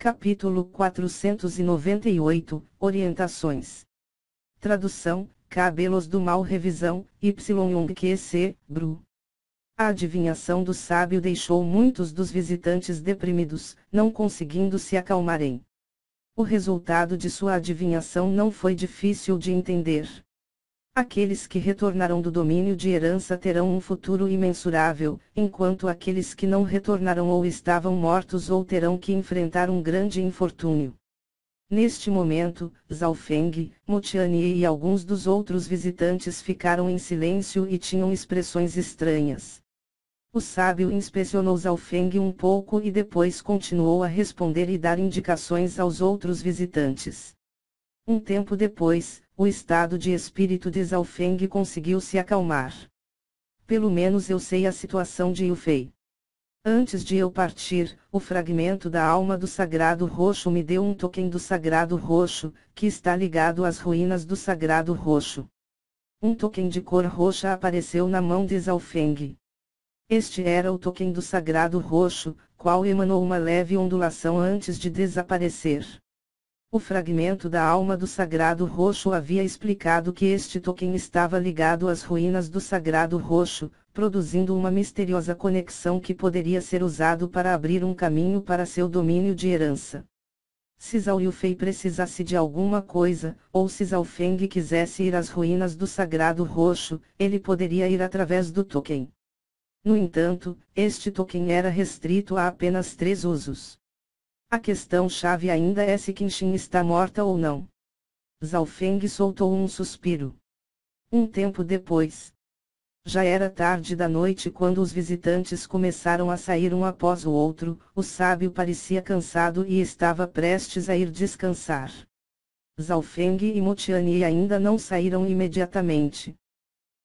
Capítulo 498, Orientações. Tradução, Cabelos do Mal. Revisão, Y. Bru. A adivinhação do sábio deixou muitos dos visitantes deprimidos, não conseguindo se acalmarem. O resultado de sua adivinhação não foi difícil de entender. Aqueles que retornarão do domínio de herança terão um futuro imensurável, enquanto aqueles que não retornarão ou estavam mortos ou terão que enfrentar um grande infortúnio. Neste momento, Zhao Feng, Mu Tianyi e alguns dos outros visitantes ficaram em silêncio e tinham expressões estranhas. O sábio inspecionou Zhao Feng um pouco e depois continuou a responder e dar indicações aos outros visitantes. Um tempo depois, o estado de espírito de Zhao Feng conseguiu se acalmar. Pelo menos eu sei a situação de Yufei. Antes de eu partir, o fragmento da alma do Sagrado Roxo me deu um token do Sagrado Roxo, que está ligado às ruínas do Sagrado Roxo. Um token de cor roxa apareceu na mão de Zhao Feng. Este era o token do Sagrado Roxo, qual emanou uma leve ondulação antes de desaparecer. O fragmento da alma do Sagrado Roxo havia explicado que este token estava ligado às ruínas do Sagrado Roxo, produzindo uma misteriosa conexão que poderia ser usado para abrir um caminho para seu domínio de herança. Se Zhao Yufei precisasse de alguma coisa, ou se Zhao Feng quisesse ir às ruínas do Sagrado Roxo, ele poderia ir através do token. No entanto, este token era restrito a apenas 3 usos. A questão-chave ainda é se Qinxin está morta ou não. Zhao Feng soltou um suspiro. Um tempo depois. Já era tarde da noite quando os visitantes começaram a sair um após o outro, o sábio parecia cansado e estava prestes a ir descansar. Zhao Feng e Mu Tianyi ainda não saíram imediatamente.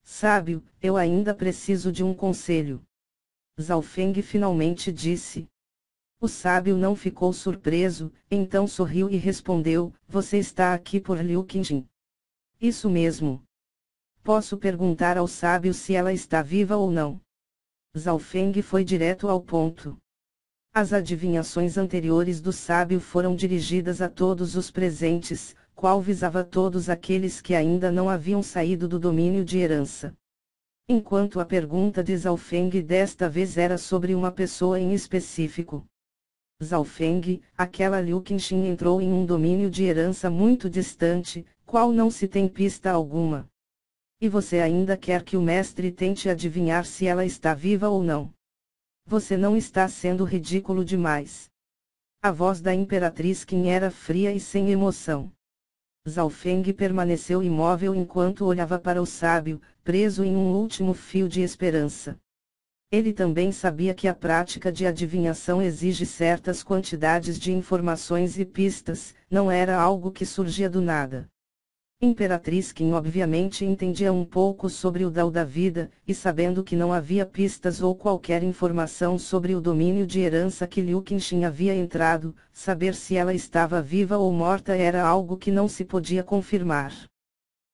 Sábio, eu ainda preciso de um conselho. Zhao Feng finalmente disse. O sábio não ficou surpreso, então sorriu e respondeu, você está aqui por Liu Qinxin. Isso mesmo. Posso perguntar ao sábio se ela está viva ou não? Zhao Feng foi direto ao ponto. As adivinhações anteriores do sábio foram dirigidas a todos os presentes, qual visava todos aqueles que ainda não haviam saído do domínio de herança. Enquanto a pergunta de Zhao Feng desta vez era sobre uma pessoa em específico. Zhao Feng, aquela Liu Qinxin entrou em um domínio de herança muito distante, qual não se tem pista alguma. E você ainda quer que o mestre tente adivinhar se ela está viva ou não? Você não está sendo ridículo demais. A voz da Imperatriz Qin era fria e sem emoção. Zhao Feng permaneceu imóvel enquanto olhava para o sábio, preso em um último fio de esperança. Ele também sabia que a prática de adivinhação exige certas quantidades de informações e pistas, não era algo que surgia do nada. Imperatriz Qin obviamente entendia um pouco sobre o Dao da vida, e sabendo que não havia pistas ou qualquer informação sobre o domínio de herança que Liu Qinxin havia entrado, saber se ela estava viva ou morta era algo que não se podia confirmar.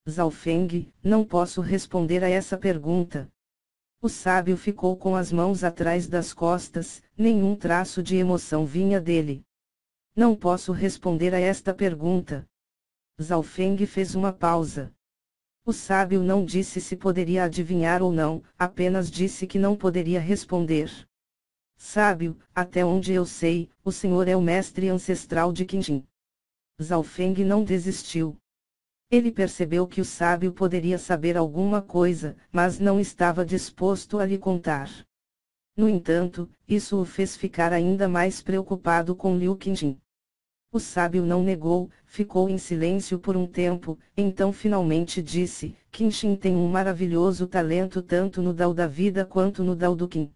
Zhao Feng, não posso responder a essa pergunta. O sábio ficou com as mãos atrás das costas, nenhum traço de emoção vinha dele. Não posso responder a esta pergunta. Zhao Feng fez uma pausa. O sábio não disse se poderia adivinhar ou não, apenas disse que não poderia responder. Sábio, até onde eu sei, o senhor é o mestre ancestral de Qinxin. Zhao Feng não desistiu. Ele percebeu que o sábio poderia saber alguma coisa, mas não estava disposto a lhe contar. No entanto, isso o fez ficar ainda mais preocupado com Liu Qinxin. O sábio não negou, ficou em silêncio por um tempo, então finalmente disse, Qinxin tem um maravilhoso talento tanto no Dao da vida quanto no Dao do Qin.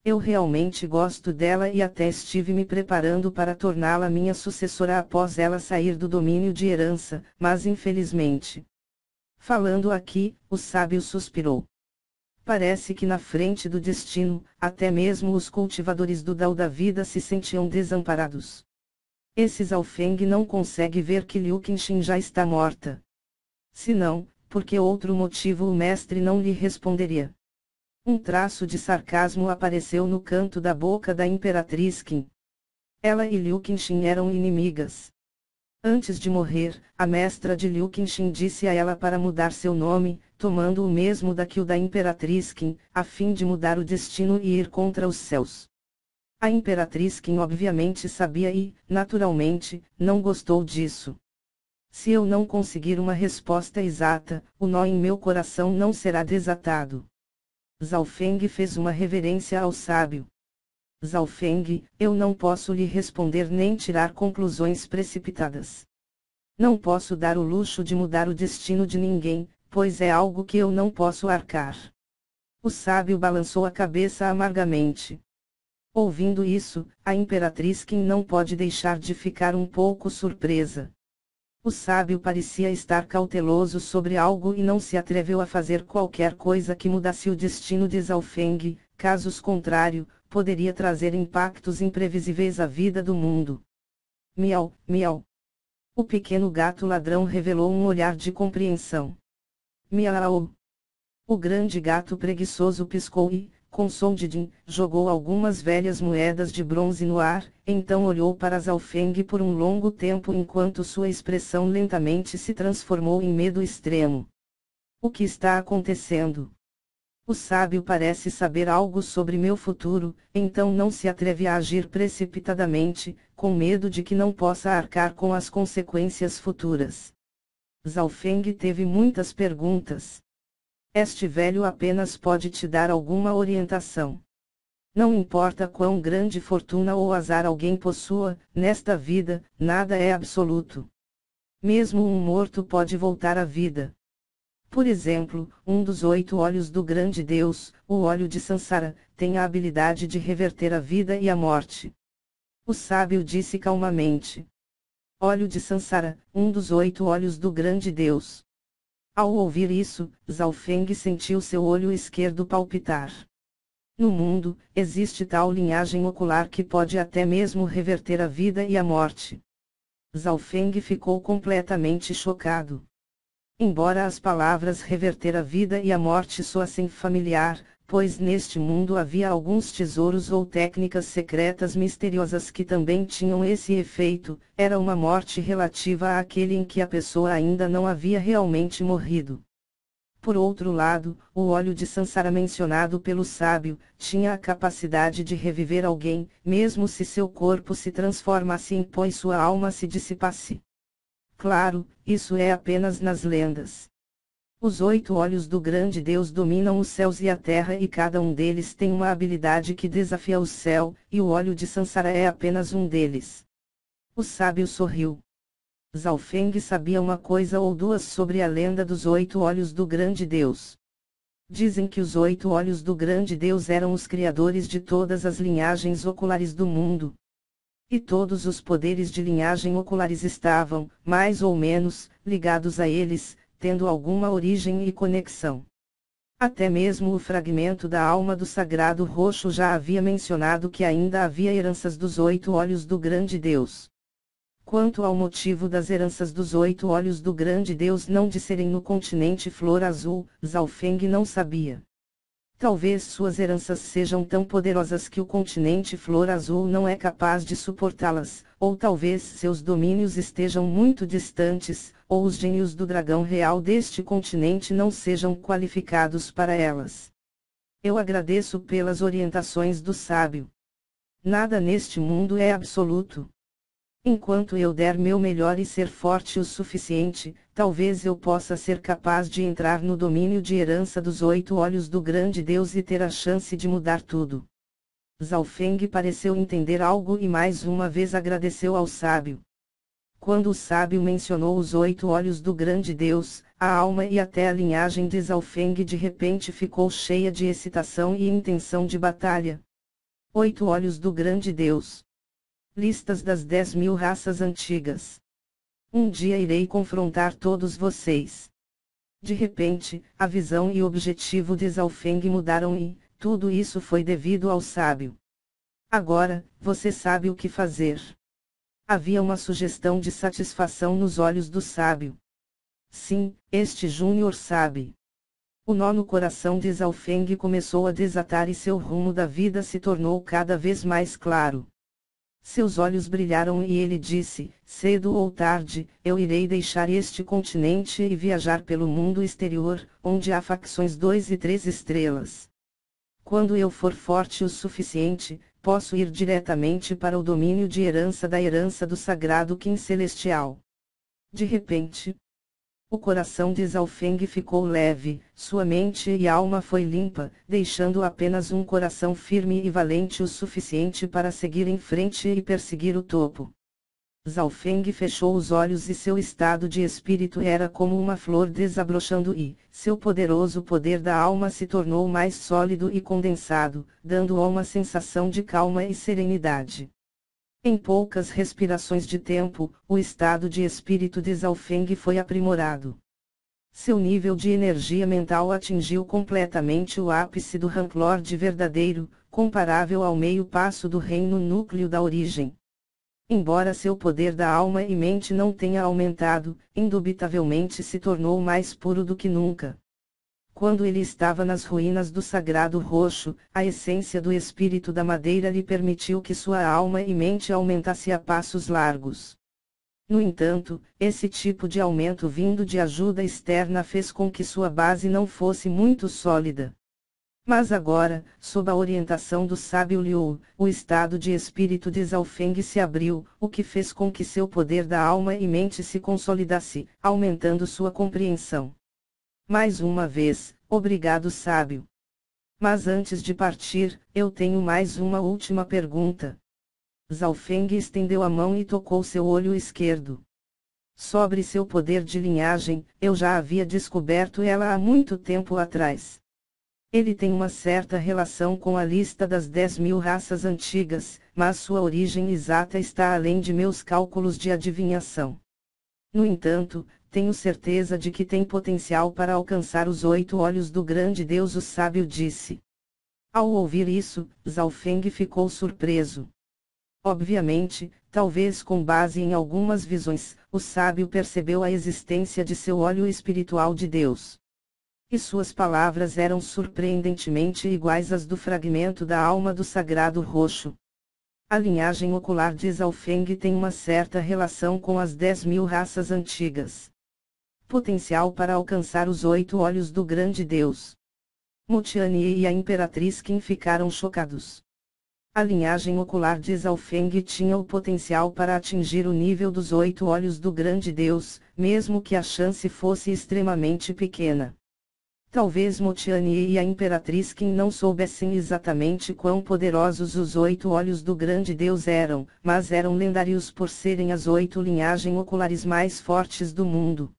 Eu realmente gosto dela e até estive me preparando para torná-la minha sucessora após ela sair do domínio de herança, mas infelizmente. Falando aqui, o sábio suspirou. Parece que na frente do destino, até mesmo os cultivadores do Dao da vida se sentiam desamparados. Esse Zhao Feng não consegue ver que Liu Qinxin já está morta. Se não, por que outro motivo o mestre não lhe responderia? Um traço de sarcasmo apareceu no canto da boca da Imperatriz Qin. Ela e Liu Qinxin eram inimigas. Antes de morrer, a mestra de Liu Qinxin disse a ela para mudar seu nome, tomando o mesmo da Imperatriz Qin, a fim de mudar o destino e ir contra os céus. A Imperatriz Qin obviamente sabia e, naturalmente, não gostou disso. Se eu não conseguir uma resposta exata, o nó em meu coração não será desatado. Zhao Feng fez uma reverência ao sábio. Zhao Feng, eu não posso lhe responder nem tirar conclusões precipitadas. Não posso dar o luxo de mudar o destino de ninguém, pois é algo que eu não posso arcar. O sábio balançou a cabeça amargamente. Ouvindo isso, a Imperatriz Qin não pode deixar de ficar um pouco surpresa. O sábio parecia estar cauteloso sobre algo e não se atreveu a fazer qualquer coisa que mudasse o destino de Zhao Feng, caso contrário, poderia trazer impactos imprevisíveis à vida do mundo. Miau, miau. O pequeno gato ladrão revelou um olhar de compreensão. Miau. O grande gato preguiçoso piscou e, com som de din, jogou algumas velhas moedas de bronze no ar, então olhou para Zhao Feng por um longo tempo enquanto sua expressão lentamente se transformou em medo extremo. O que está acontecendo? O sábio parece saber algo sobre meu futuro, então não se atreve a agir precipitadamente, com medo de que não possa arcar com as consequências futuras. Zhao Feng teve muitas perguntas. Este velho apenas pode te dar alguma orientação. Não importa quão grande fortuna ou azar alguém possua, nesta vida, nada é absoluto. Mesmo um morto pode voltar à vida. Por exemplo, um dos 8 olhos do grande Deus, o olho de Sansara, tem a habilidade de reverter a vida e a morte. O sábio disse calmamente. Olho de Sansara, um dos 8 olhos do grande Deus. Ao ouvir isso, Zhao Feng sentiu seu olho esquerdo palpitar. No mundo, existe tal linhagem ocular que pode até mesmo reverter a vida e a morte. Zhao Feng ficou completamente chocado. Embora as palavras reverter a vida e a morte soassem familiar, pois neste mundo havia alguns tesouros ou técnicas secretas misteriosas que também tinham esse efeito, era uma morte relativa àquele em que a pessoa ainda não havia realmente morrido. Por outro lado, o óleo de Sansara mencionado pelo sábio, tinha a capacidade de reviver alguém, mesmo se seu corpo se transformasse em pó e sua alma se dissipasse. Claro, isso é apenas nas lendas. Os 8 olhos do grande Deus dominam os céus e a terra e cada um deles tem uma habilidade que desafia o céu, e o olho de Sansara é apenas um deles. O sábio sorriu. Zhao Feng sabia uma coisa ou duas sobre a lenda dos 8 olhos do grande Deus. Dizem que os 8 olhos do grande Deus eram os criadores de todas as linhagens oculares do mundo. E todos os poderes de linhagem oculares estavam, mais ou menos, ligados a eles, tendo alguma origem e conexão. Até mesmo o fragmento da alma do Sagrado Roxo já havia mencionado que ainda havia heranças dos 8 olhos do grande Deus. Quanto ao motivo das heranças dos 8 olhos do grande Deus não disserem no continente Flor Azul, Zhao Feng não sabia. Talvez suas heranças sejam tão poderosas que o continente Flor Azul não é capaz de suportá-las, ou talvez seus domínios estejam muito distantes, ou os gênios do dragão real deste continente não sejam qualificados para elas. Eu agradeço pelas orientações do sábio. Nada neste mundo é absoluto. Enquanto eu der meu melhor e ser forte o suficiente, talvez eu possa ser capaz de entrar no domínio de herança dos 8 olhos do grande Deus e ter a chance de mudar tudo. Zhao Feng pareceu entender algo e mais uma vez agradeceu ao sábio. Quando o sábio mencionou os 8 olhos do grande Deus, a alma e até a linhagem de Zhao Feng de repente ficou cheia de excitação e intenção de batalha. 8 olhos do grande Deus. Listas das 10.000 raças antigas. Um dia irei confrontar todos vocês. De repente, a visão e o objetivo de Zhao Feng mudaram e, tudo isso foi devido ao sábio. Agora, você sabe o que fazer. Havia uma sugestão de satisfação nos olhos do sábio. Sim, este Júnior sabe. O nó no coração de Zhao Feng começou a desatar e seu rumo da vida se tornou cada vez mais claro. Seus olhos brilharam e ele disse: cedo ou tarde, eu irei deixar este continente e viajar pelo mundo exterior, onde há facções 2 e 3 estrelas. Quando eu for forte o suficiente, posso ir diretamente para o domínio de herança da herança do sagrado Qin celestial. De repente, o coração de Zhao Feng ficou leve, sua mente e alma foi limpa, deixando apenas um coração firme e valente o suficiente para seguir em frente e perseguir o topo. Zhao Feng fechou os olhos e seu estado de espírito era como uma flor desabrochando e, seu poderoso poder da alma se tornou mais sólido e condensado, dando-o uma sensação de calma e serenidade. Em poucas respirações de tempo, o estado de espírito de Zhao Feng foi aprimorado. Seu nível de energia mental atingiu completamente o ápice do Rank-Lord verdadeiro, comparável ao meio passo do reino núcleo da origem. Embora seu poder da alma e mente não tenha aumentado, indubitavelmente se tornou mais puro do que nunca. Quando ele estava nas ruínas do Sagrado Roxo, a essência do espírito da madeira lhe permitiu que sua alma e mente aumentasse a passos largos. No entanto, esse tipo de aumento vindo de ajuda externa fez com que sua base não fosse muito sólida. Mas agora, sob a orientação do sábio Liu, o estado de espírito de Zhao Feng se abriu, o que fez com que seu poder da alma e mente se consolidasse, aumentando sua compreensão. Mais uma vez, obrigado sábio. Mas antes de partir, eu tenho mais uma última pergunta. Zhao Feng estendeu a mão e tocou seu olho esquerdo. Sobre seu poder de linhagem, eu já havia descoberto ela há muito tempo atrás. Ele tem uma certa relação com a lista das 10.000 raças antigas, mas sua origem exata está além de meus cálculos de adivinhação. No entanto, tenho certeza de que tem potencial para alcançar os 8 olhos do grande Deus, o sábio disse. Ao ouvir isso, Zhao Feng ficou surpreso. Obviamente, talvez com base em algumas visões, o sábio percebeu a existência de seu olho espiritual de Deus. E suas palavras eram surpreendentemente iguais às do fragmento da alma do Sagrado Roxo. A linhagem ocular de Zhao Feng tem uma certa relação com as 10.000 raças antigas. Potencial para alcançar os 8 olhos do grande Deus. Mu Tianyi e a Imperatriz Qin ficaram chocados. A linhagem ocular de Zhao Feng tinha o potencial para atingir o nível dos 8 olhos do grande Deus, mesmo que a chance fosse extremamente pequena. Talvez Mu Tianyi e a Imperatriz Qin não soubessem exatamente quão poderosos os 8 olhos do grande Deus eram, mas eram lendários por serem as 8 linhagens oculares mais fortes do mundo.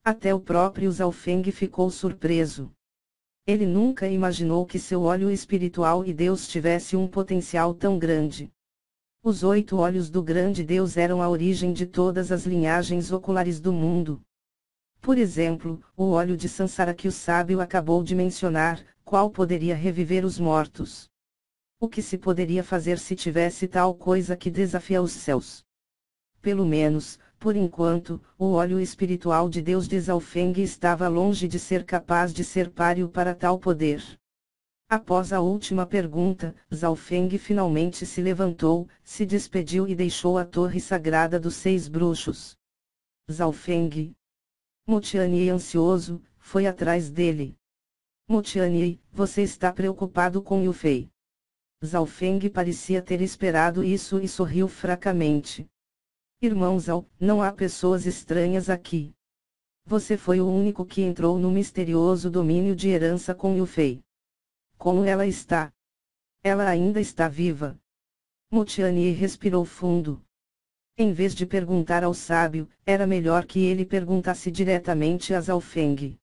Até o próprio Zhao Feng ficou surpreso. Ele nunca imaginou que seu olho espiritual e Deus tivesse um potencial tão grande. Os 8 olhos do grande Deus eram a origem de todas as linhagens oculares do mundo. Por exemplo, o olho de Sansara que o sábio acabou de mencionar, qual poderia reviver os mortos. O que se poderia fazer se tivesse tal coisa que desafia os céus? Pelo menos, por enquanto, o olho espiritual de Deus de Zhao Feng estava longe de ser capaz de ser páreo para tal poder. Após a última pergunta, Zhao Feng finalmente se levantou, se despediu e deixou a torre sagrada dos 6 bruxos. Zhao Feng. Mu Tianyi, ansioso, foi atrás dele. Mu Tianyi, você está preocupado com Yu Fei? Zhao Feng parecia ter esperado isso e sorriu fracamente. Irmão Zhao, não há pessoas estranhas aqui. Você foi o único que entrou no misterioso domínio de herança com Yu Fei. Como ela está? Ela ainda está viva. Mu Tianyi respirou fundo. Em vez de perguntar ao sábio, era melhor que ele perguntasse diretamente a Zhao Feng.